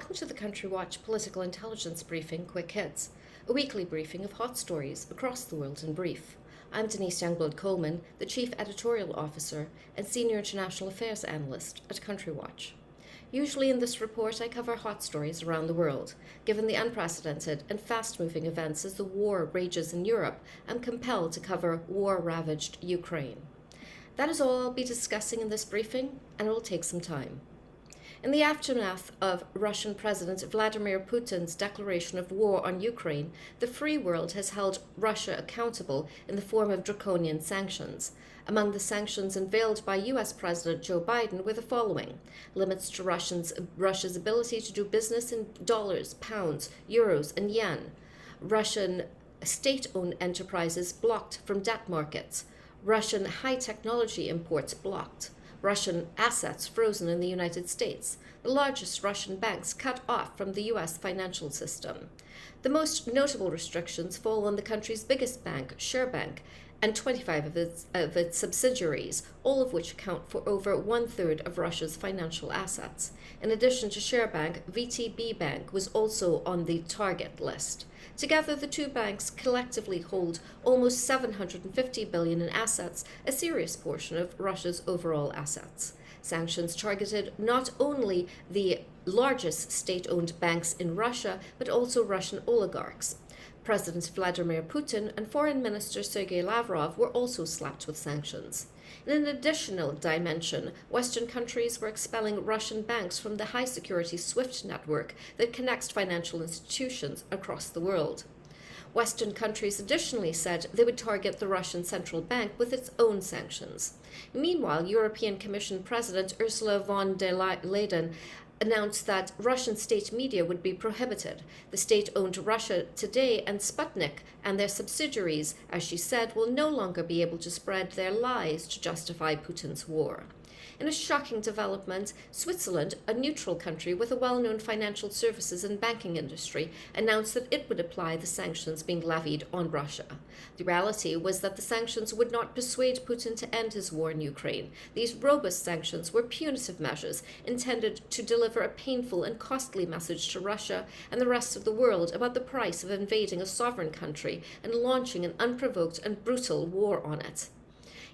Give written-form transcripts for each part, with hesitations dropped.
Welcome to the Country Watch Political Intelligence Briefing Quick Hits, a weekly briefing of hot stories across the world in brief. I'm Denise Youngblood-Coleman, the Chief Editorial Officer and Senior International Affairs Analyst at Country Watch. Usually in this report I cover hot stories around the world. Given the unprecedented and fast-moving events as the war rages in Europe, I'm compelled to cover war-ravaged Ukraine. That is all I'll be discussing in this briefing, and it will take some time. In the aftermath of Russian President Vladimir Putin's declaration of war on Ukraine, the free world has held Russia accountable in the form of draconian sanctions. Among the sanctions unveiled by US President Joe Biden were the following: limits to Russia's ability to do business in dollars, pounds, euros, and yen; Russian state-owned enterprises blocked from debt markets; Russian high-technology imports blocked; Russian assets frozen in the United States; the largest Russian banks cut off from the US financial system. The most notable restrictions fall on the country's biggest bank, Sberbank, and 25 of its subsidiaries, all of which account for over one-third of Russia's financial assets. In addition to Sberbank, VTB Bank was also on the target list. Together, the two banks collectively hold almost $750 billion in assets, a serious portion of Russia's overall assets. Sanctions targeted not only the largest state-owned banks in Russia, but also Russian oligarchs. President Vladimir Putin and Foreign Minister Sergei Lavrov were also slapped with sanctions. In an additional dimension, Western countries were expelling Russian banks from the high-security SWIFT network that connects financial institutions across the world. Western countries additionally said they would target the Russian central bank with its own sanctions. Meanwhile, European Commission President Ursula von der Leyen announced that Russian state media would be prohibited. The state-owned Russia Today and Sputnik and their subsidiaries, as she said, will no longer be able to spread their lies to justify Putin's war. In a shocking development, Switzerland, a neutral country with a well-known financial services and banking industry, announced that it would apply the sanctions being levied on Russia. The reality was that the sanctions would not persuade Putin to end his war in Ukraine. These robust sanctions were punitive measures intended to deliver a painful and costly message to Russia and the rest of the world about the price of invading a sovereign country and launching an unprovoked and brutal war on it.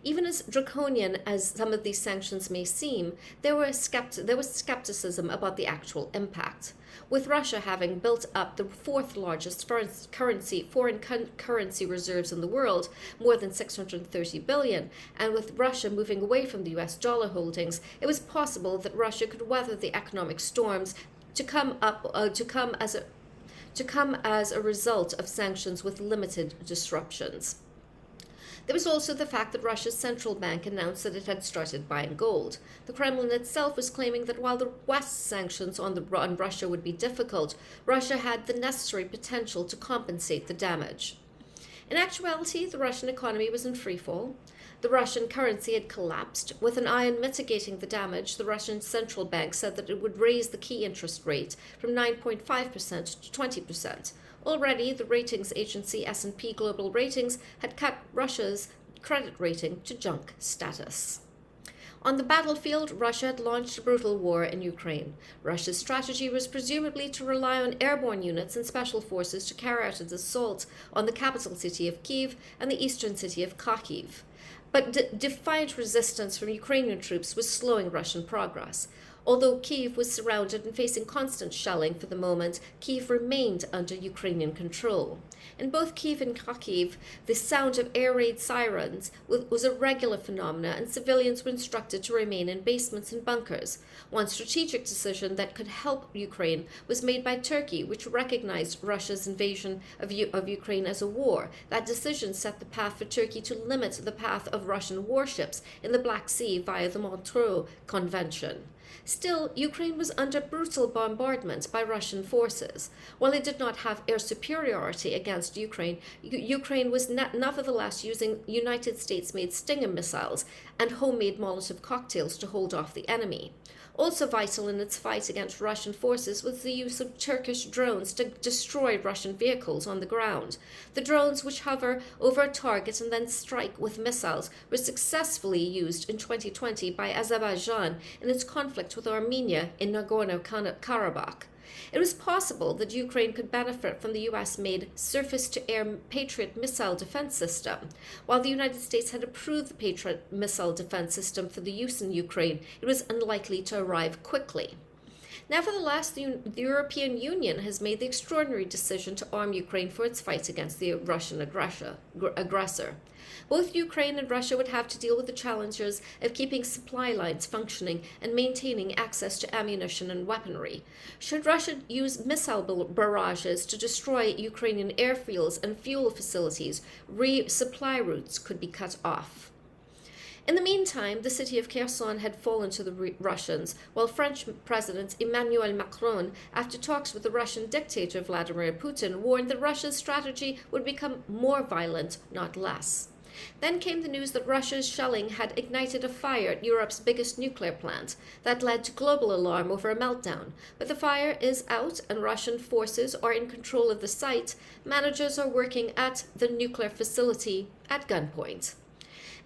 Even as draconian as some of these sanctions may seem, there was skepticism about the actual impact. With Russia having built up the fourth largest foreign currency reserves in the world, more than 630 billion, and with Russia moving away from the US dollar holdings, it was possible that Russia could weather the economic storms to come as a result of sanctions with limited disruptions. There was also the fact that Russia's central bank announced that it had started buying gold. The Kremlin itself was claiming that while the West's sanctions on Russia would be difficult, Russia had the necessary potential to compensate the damage. In actuality, the Russian economy was in freefall. The Russian currency had collapsed. With an eye on mitigating the damage, the Russian central bank said that it would raise the key interest rate from 9.5% to 20%. Already, the ratings agency S&P Global Ratings had cut Russia's credit rating to junk status. On the battlefield, Russia had launched a brutal war in Ukraine. Russia's strategy was presumably to rely on airborne units and special forces to carry out its assault on the capital city of Kyiv and the eastern city of Kharkiv. But defiant resistance from Ukrainian troops was slowing Russian progress. Although Kyiv was surrounded and facing constant shelling for the moment, Kyiv remained under Ukrainian control. In both Kyiv and Kharkiv, the sound of air raid sirens was a regular phenomenon, and civilians were instructed to remain in basements and bunkers. One strategic decision that could help Ukraine was made by Turkey, which recognized Russia's invasion of Ukraine as a war. That decision set the path for Turkey to limit the path of Russian warships in the Black Sea via the Montreux Convention. Still, Ukraine was under brutal bombardment by Russian forces. While it did not have air superiority against Ukraine, Ukraine was nevertheless using United States-made Stinger missiles and homemade Molotov cocktails to hold off the enemy. Also vital in its fight against Russian forces was the use of Turkish drones to destroy Russian vehicles on the ground. The drones, which hover over a target and then strike with missiles, were successfully used in 2020 by Azerbaijan in its conflict with Armenia in Nagorno-Karabakh. It was possible that Ukraine could benefit from the US-made surface-to-air Patriot missile defense system. While the United States had approved the Patriot missile defense system for the use in Ukraine, it was unlikely to arrive quickly. Nevertheless, the European Union has made the extraordinary decision to arm Ukraine for its fight against the Russian aggressor. Both Ukraine and Russia would have to deal with the challenges of keeping supply lines functioning and maintaining access to ammunition and weaponry. Should Russia use missile barrages to destroy Ukrainian airfields and fuel facilities, supply routes could be cut off. In the meantime, the city of Kherson had fallen to the Russians, while French President Emmanuel Macron, after talks with the Russian dictator Vladimir Putin, warned that Russia's strategy would become more violent, not less. Then came the news that Russia's shelling had ignited a fire at Europe's biggest nuclear plant. That led to global alarm over a meltdown. But the fire is out and Russian forces are in control of the site. Managers are working at the nuclear facility at gunpoint.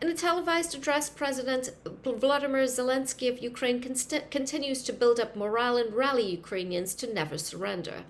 In a televised address, President Volodymyr Zelensky of Ukraine continues to build up morale and rally Ukrainians to never surrender.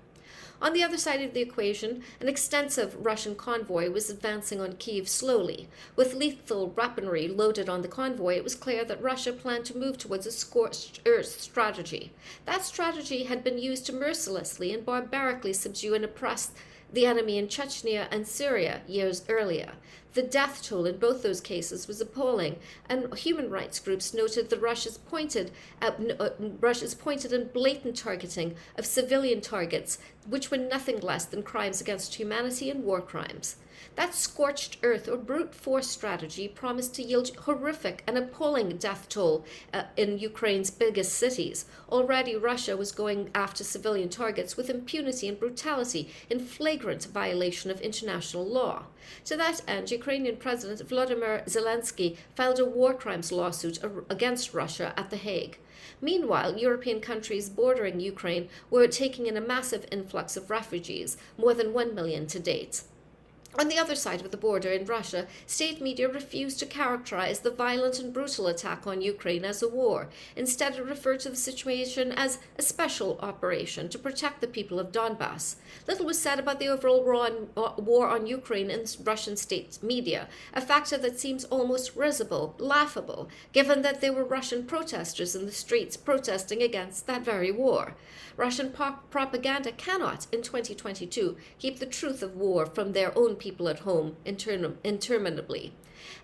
On the other side of the equation, an extensive Russian convoy was advancing on Kyiv slowly. With lethal weaponry loaded on the convoy, it was clear that Russia planned to move towards a scorched earth strategy. That strategy had been used to mercilessly and barbarically subdue and oppress the enemy in Chechnya and Syria years earlier. The death toll in both those cases was appalling, and human rights groups noted that Russia's pointed and blatant targeting of civilian targets, which were nothing less than crimes against humanity and war crimes. That scorched earth or brute force strategy promised to yield horrific and appalling death toll in Ukraine's biggest cities. Already Russia was going after civilian targets with impunity and brutality in flagrant violation of international law. To that end, Ukrainian President Volodymyr Zelensky filed a war crimes lawsuit against Russia at The Hague. Meanwhile, European countries bordering Ukraine were taking in a massive influx of refugees, more than 1 million to date. On the other side of the border in Russia, state media refused to characterize the violent and brutal attack on Ukraine as a war. Instead, it referred to the situation as a special operation to protect the people of Donbass. Little was said about the overall war on Ukraine in Russian state media, a factor that seems almost risible, laughable, given that there were Russian protesters in the streets protesting against that very war. Russian propaganda cannot, in 2022, keep the truth of war from their own people at home interminably.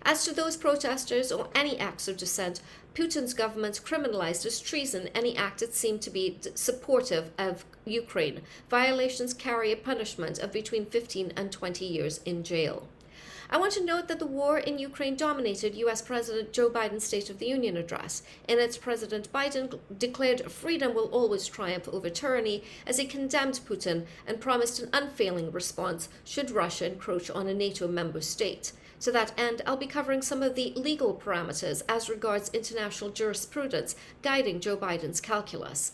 As to those protesters or any acts of dissent, Putin's government criminalized as treason any act that seemed to be supportive of Ukraine. Violations carry a punishment of between 15 and 20 years in jail. I want to note that the war in Ukraine dominated U.S. President Joe Biden's State of the Union address. In it, President Biden declared freedom will always triumph over tyranny as he condemned Putin and promised an unfailing response should Russia encroach on a NATO member state. To that end, I'll be covering some of the legal parameters as regards international jurisprudence guiding Joe Biden's calculus.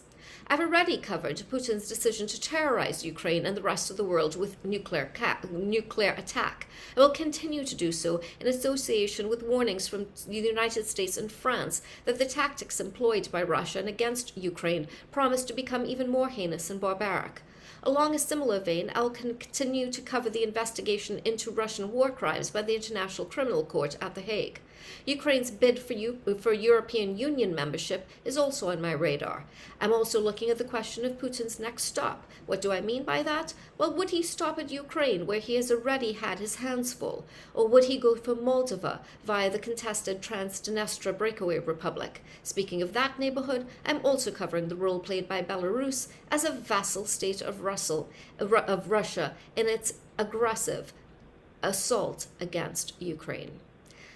I've already covered Putin's decision to terrorize Ukraine and the rest of the world with nuclear attack. I will continue to do so in association with warnings from the United States and France that the tactics employed by Russia and against Ukraine promise to become even more heinous and barbaric. Along a similar vein, I'll continue to cover the investigation into Russian war crimes by the International Criminal Court at The Hague. Ukraine's bid for European Union membership is also on my radar. I'm also looking at the question of Putin's next stop. What do I mean by that? Well, would he stop at Ukraine, where he has already had his hands full? Or would he go for Moldova via the contested Transnistria breakaway republic? Speaking of that neighborhood, I'm also covering the role played by Belarus as a vassal state of Russia in its aggressive assault against Ukraine.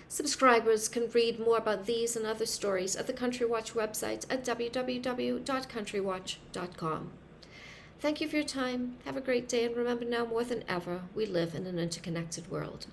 Subscribers can read more about these and other stories at the Country Watch website at www.countrywatch.com. Thank you for your time. Have a great day, and remember, now more than ever, we live in an interconnected world.